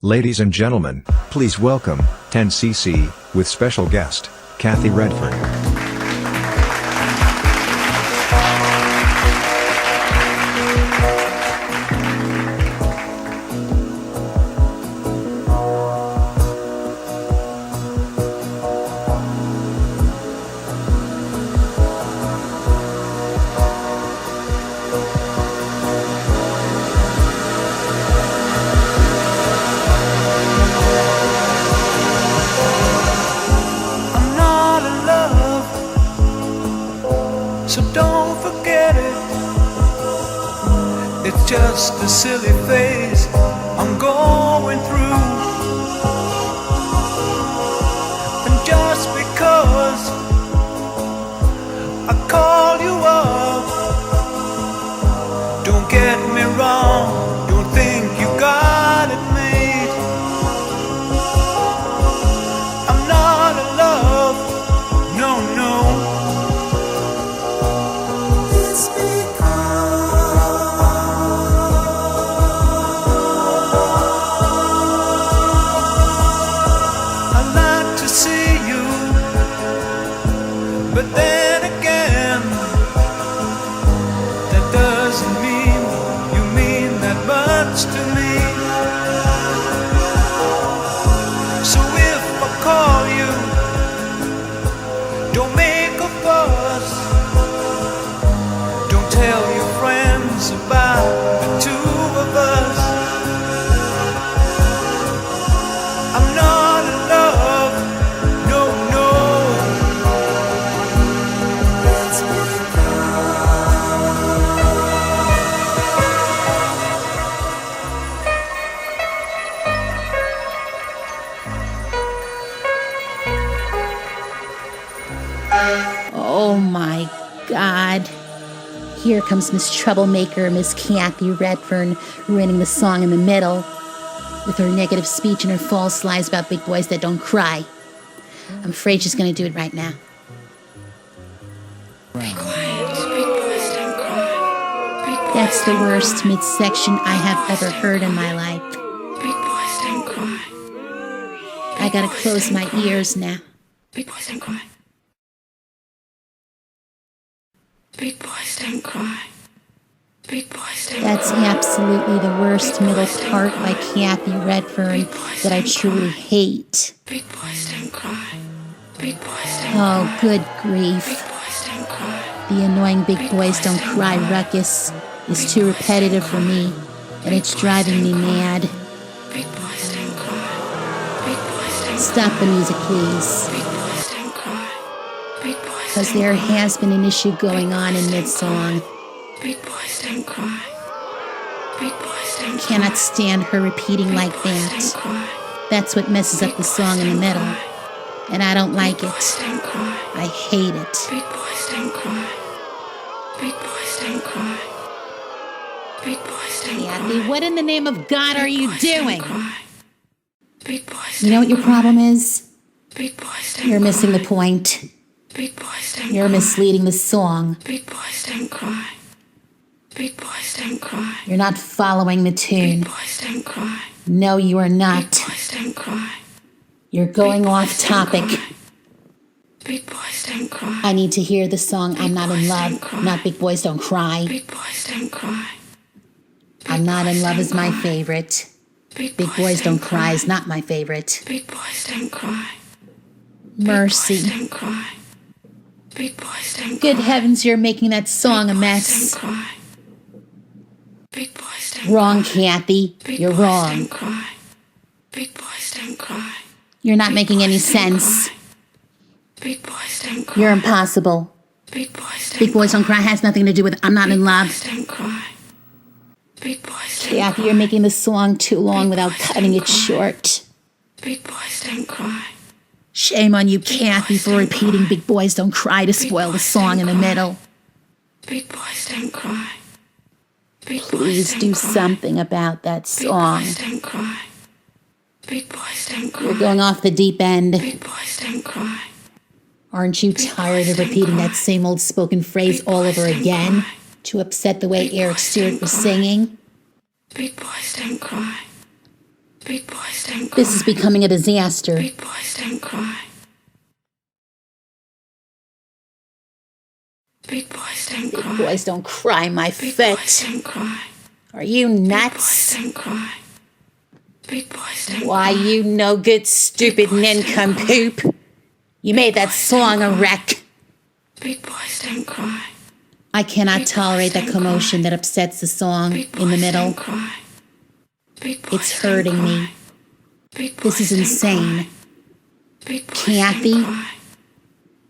Ladies and gentlemen, please welcome 10cc with special guest Kathy Redfern. So don't forget it. It's just a silly phase I'm going through. And just because I called you up, don't get me wrong, don't think you got it made. I'm not in love, no, no. But then again, that doesn't mean you mean that much to me. So if I call you, don't make a fuss. Don't tell your friends about the two of us. I'm not in love, no, no. Oh my God. Here comes Miss Troublemaker, Miss Kathy Redfern, ruining the song in the middle with her negative speech and her false lies about big boys that don't cry. I'm afraid she's going to do it right now. Be quiet, big boys don't cry. Big boys That's the don't worst cry. midsection I have ever heard in my life. Big boys don't cry. I gotta close my ears now. Big boys don't cry. Big boys don't cry. Big boys don't That's cry. absolutely the worst middle part by Kathy Redfern that I truly hate. Big boys don't cry. Big boys don't Oh, cry. good Big grief. boys don't cry. The annoying big boys don't cry ruckus is too repetitive for me, and it's driving me mad. Big boys don't cry. Big boys don't Stop the music, please, Big boys don't cry. Big boys because don't there has been an issue going on in mid-song. Big boys don't cry. Big boys don't cry. Cannot stand her repeating like Don't that. cry. That's what messes up the song in the middle, and I don't like Boys it. don't cry. I hate it. Big boys don't cry. Big boys don't cry. Big boys don't Kathy, cry. what in the name of God are you Boys don't doing? cry. Big boys You know what your don't cry. problem is? Big boys don't You're missing the cry. point. Big boys don't You're cry. misleading the song. Big boys don't cry. Big boys don't cry. You're not following the Big tune. boys don't cry. No, you are Big not. boys don't cry. You're going off topic. Big boys don't cry. I need to hear the song I'm Not in Love, not Big Boys Don't Cry. Big boys don't cry. I'm Not in Love is my favorite. Big Big Boys Don't Cry is not my favorite. Big boys don't cry. Mercy. Boys don't cry. Big boys don't Good heavens, you're making that song a Don't mess. cry. Big boys don't Wrong, Kathy. Big You're boys wrong. Don't cry. Big boys don't cry. You're not Big making any boys don't sense. cry. Big boys don't cry. You're impossible. Big boys don't Big Boys Don't Cry has nothing to do with I'm Not in Love. Boys don't cry. Big boys don't Kathy, cry. you're making the song too long without boys cutting don't it cry. short. Big boys don't cry. Shame on you, Kathy, for don't repeating cry. Big Boys Don't Cry to spoil the boys song don't in the cry. middle. Big boys don't cry. Big Please boys do don't cry. something about that Big song. boys don't cry. Big boys don't cry. You're going off the deep end. Big boys don't cry. Aren't you tired of repeating that same old spoken phrase all over again to upset the way Eric Stewart was singing? Big boys don't cry. Big boys don't cry. This is becoming a disaster. Big boys don't cry. Big boys don't Big cry. boys don't cry, my Big boys foot. don't cry. Are you Big boys nuts? don't cry. Big boys don't Why, cry. you no good, stupid nincompoop. You made that song a wreck. Big boys don't cry. I cannot tolerate that commotion that upsets the song Big in the boys middle. don't cry. Big boys It's don't hurting me. cry. Big This is boys don't insane. cry. Big boys Kathy, don't cry.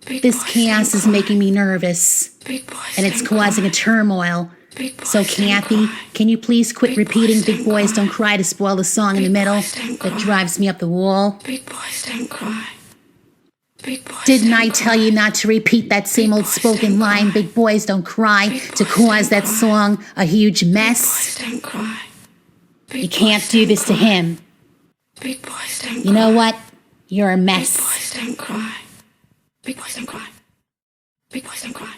Big this boys chaos don't is cry. making me nervous, Big boys and it's don't causing a cry. turmoil. Big boys So, don't Kathy, cry. can you please quit Big repeating boys Big don't Boys cry. Don't Cry to spoil the song in the Big middle boys don't that cry. drives me up the wall? Big boys don't cry. Big boys Didn't don't I tell you not to repeat that same old spoken line, Big Boys Don't Cry, to cause that song a huge mess? Boys don't cry. You can't do this to him. Big boys don't You know what? You're a Big mess. boys don't cry. Big boys don't cry. Big boys don't cry.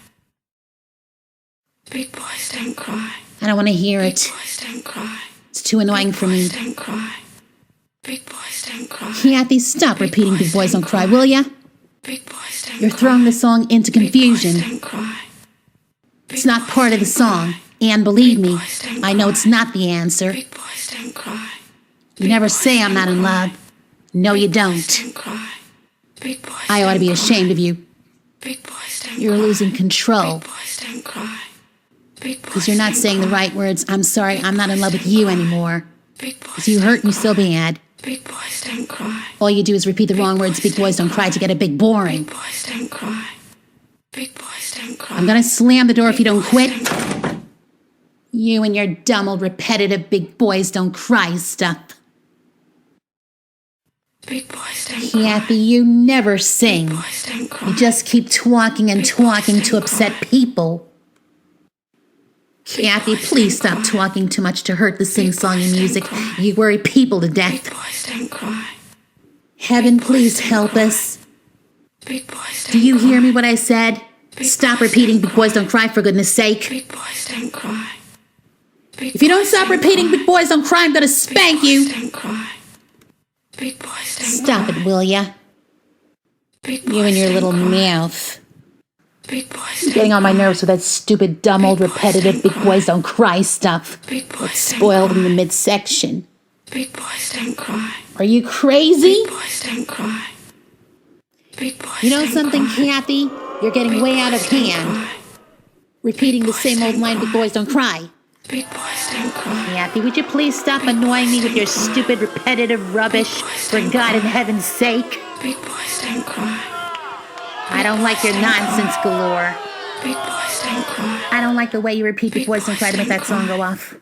Big boys don't cry. I don't want to hear Big it. boys don't cry. It's too annoying for me. Boys don't cry. Big boys don't cry. Kathy, stop repeating Big Boys Don't Cry, will ya? Big boys don't You're throwing the song into Big boys confusion. don't cry. It's not part of the song. And believe me, I know it's not the answer. Big boys don't cry. You never say I'm not in love. No, you don't. Don't cry. Big boys. I ought to be ashamed of you. Big boys don't You're losing control. Big boys don't cry. Big boys. Because you're not saying the right words. I'm sorry, I'm not in love with you anymore. Big boys. Because you hurt me so bad. Big boys don't cry. All you do is repeat the wrong words, Big Boys Don't Cry, to get a big boring. Big boys don't cry. Big boys don't cry. I'm gonna slam the door if you don't quit. You and your dumb old repetitive Big Boys Don't Cry stuff. Big boys don't cry. Kathy, you never sing. Boys don't cry. You just keep talking and talking to upset people. Kathy, please stop talking too much to hurt the sing-songy music. You worry people to death. Boys don't cry. Heaven, please help us. Big boys don't Do you hear me what I said? Stop repeating Big Boys Don't Cry, for goodness sake. Big boys don't cry. Big If you don't stop repeating Big Boys Don't Cry, I'm gonna spank boys you. don't cry. Big boys don't Stop it, will ya? Big You and your little mouth. Big boys Getting on my nerves with that stupid, dumb, old, repetitive Big Boys Don't Cry stuff. Big boys That's spoiled in the midsection. Big boys don't cry. Are you crazy? Boys don't cry. Big boys You know don't something, cry. Kathy? You're getting way out of hand. Repeating the same old line, Big Boys Don't Cry. Big boys don't cry. Kathy, would you please stop annoying me with your stupid, repetitive rubbish, for God in heaven's sake? Big boys don't cry. I don't like your nonsense galore. Big boys don't cry. I don't like the way you repeat Big Boys Don't Cry to make that song go off.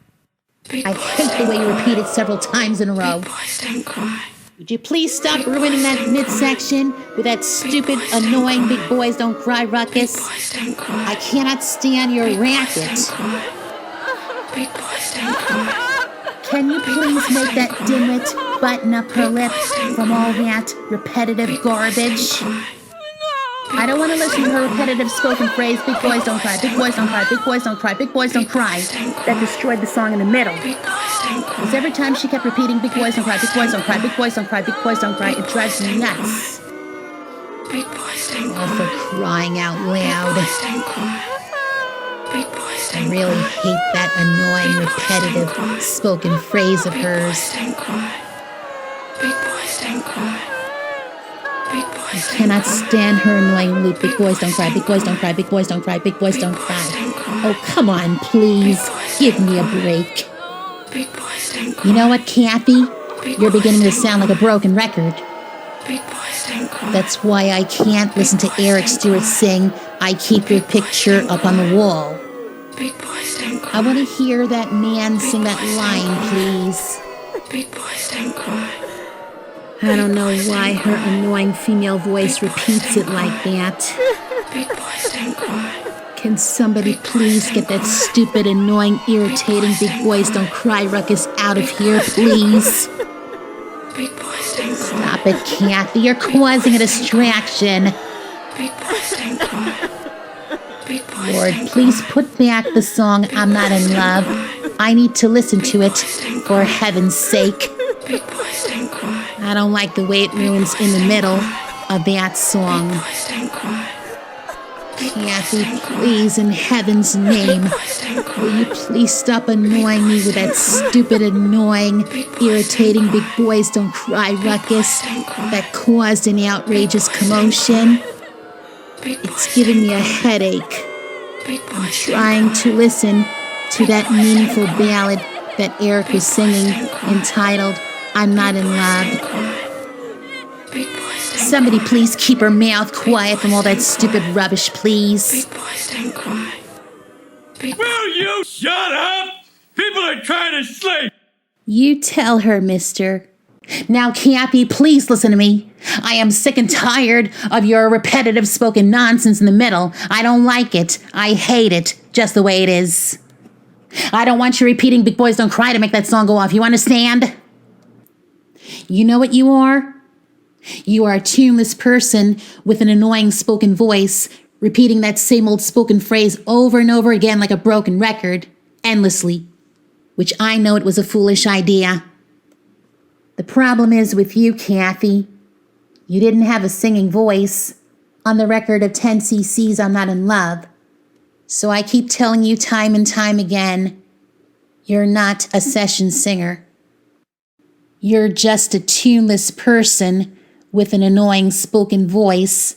Big I hate the way you repeat it several times in a row. boys don't cry. Would you please stop ruining that midsection with that stupid, annoying Big Boys Don't Cry ruckus? Boys don't cry. I cannot stand your racket. Big boys don't cry. Can you please make that dimwit button up her lip from all that repetitive garbage? I don't want to listen to her repetitive spoken phrase, Big Boys Don't Cry, Big Boys Don't Cry, Big Boys Don't Cry, Big Boys Don't Cry, that destroyed the song in the middle. Big boys don't cry. Because every time she kept repeating Big Boys Don't Cry, Big Boys Don't Cry, Big Boys Don't Cry, Big Boys Don't Cry, it drives me nuts. Big boys don't cry. Oh, for crying out loud. Don't cry. Big boys I don't really hate that annoying, repetitive spoken phrase of hers. don't cry. Big boys don't cry. Big boys Cannot stand her annoying loop. Big Boys Don't Cry, Big Boys Don't Cry, Big Boys Don't Cry, Big Boys Don't Cry. Oh, come on, please. Give me a break. Big boys don't cry. You know what, Kathy? You're beginning to sound like a broken record. Big boys don't cry. That's why I can't listen to Eric Stewart sing I Keep Your Picture Up on the Wall. Big boys don't cry. I want to hear that man sing that line, please. Big boys don't cry. I don't know why her annoying female voice repeats it like that. Big boys don't cry. Can somebody please get that stupid, annoying, irritating Big Boys Don't Cry ruckus out of here, please? Big boys don't cry. Stop it, Kathy. You're causing a distraction. Big boys don't cry. Big boys Lord, don't please put back the song I'm Not in Love. I need to listen to it, for heaven's sake. Big boys don't cry. I don't like the way it ruins in the middle of that song. Big boys don't cry. Big boys Kathy, don't cry. please, in heaven's name, Big boys don't cry. will you please stop annoying me with that stupid, annoying, irritating big boys don't cry ruckus that caused an outrageous commotion? Big boys It's giving me a don't cry. headache. Big boys Trying to listen to that meaningful ballad that Eric was singing entitled I'm Not in Love. don't cry. Big boys don't Somebody please keep her mouth quiet from all that stupid rubbish, please. Big boys don't cry. Big Will you shut up? People are trying to sleep. You tell her, mister. Now, Kathy, please listen to me. I am sick and tired of your repetitive spoken nonsense in the middle. I don't like it. I hate it, just the way it is. I don't want you repeating Big Boys Don't Cry to make that song go off. You understand? You know what you are? You are a tuneless person with an annoying spoken voice, repeating that same old spoken phrase over and over again like a broken record, endlessly, which I know it was a foolish idea. The problem is with you, Kathy. You didn't have a singing voice on the record of 10cc's I'm Not in Love. So I keep telling you time and time again, you're not a session singer. You're just a tuneless person with an annoying spoken voice,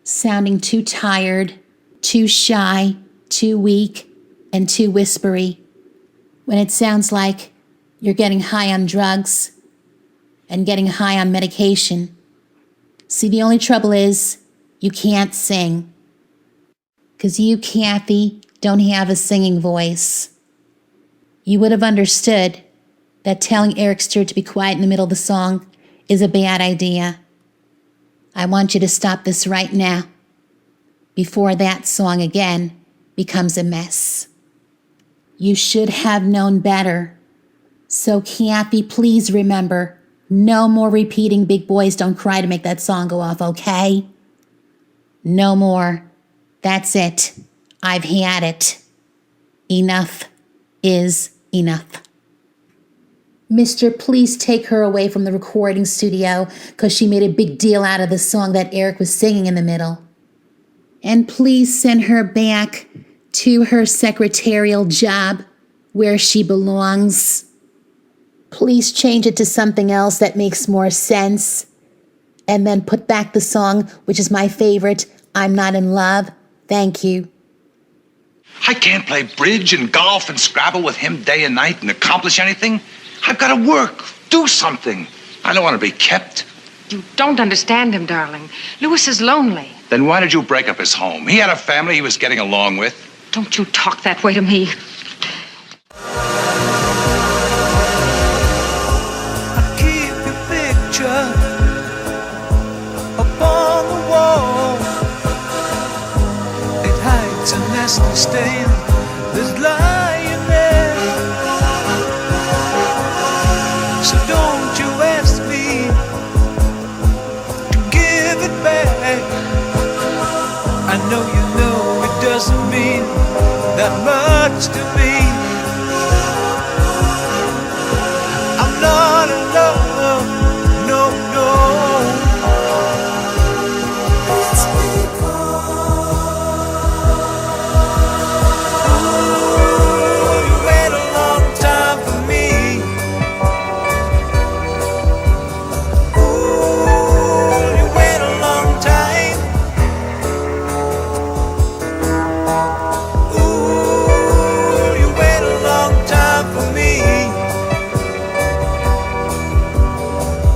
sounding too tired, too shy, too weak, and too whispery, when it sounds like you're getting high on drugs and getting high on medication. See, the only trouble is you can't sing. 'Cause you, Kathy, don't have a singing voice. You would have understood that telling Eric Stewart to be quiet in the middle of the song is a bad idea. I want you to stop this right now, before that song again becomes a mess. You should have known better. So, Kathy, please remember, no more repeating Big Boys Don't Cry to make that song go off, okay? No more. That's it. I've had it. Enough is enough. Mister, please take her away from the recording studio because she made a big deal out of the song that Eric was singing in the middle. And please send her back to her secretarial job where she belongs. Please change it to something else that makes more sense. And then put back the song, which is my favorite, I'm Not in Love. Thank you. I can't play bridge and golf and Scrabble with him day and night and accomplish anything. I've got to work, do something. I don't want to be kept. You don't understand him, darling. Louis is lonely. Then why did you break up his home? He had a family he was getting along with. Don't you talk that way to me. Keep your picture upon the wall. It hides a nasty stain that's lying there. So don't you ask me to give it back. I know you know it doesn't mean that much to me. I'm not in love, no, no. It's Ooh, you wait a long time for me. Ooh, you wait a long time. Ooh, you wait a long time for me.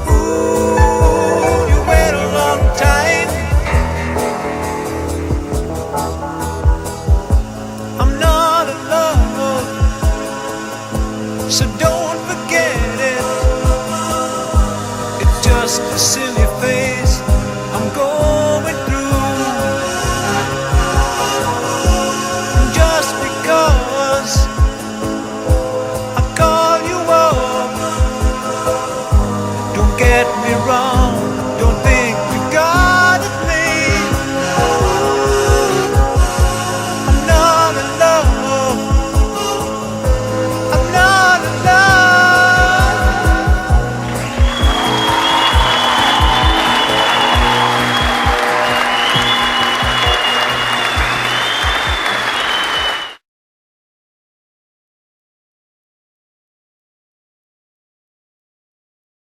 Ooh, you wait a long time. I'm not in love, so don't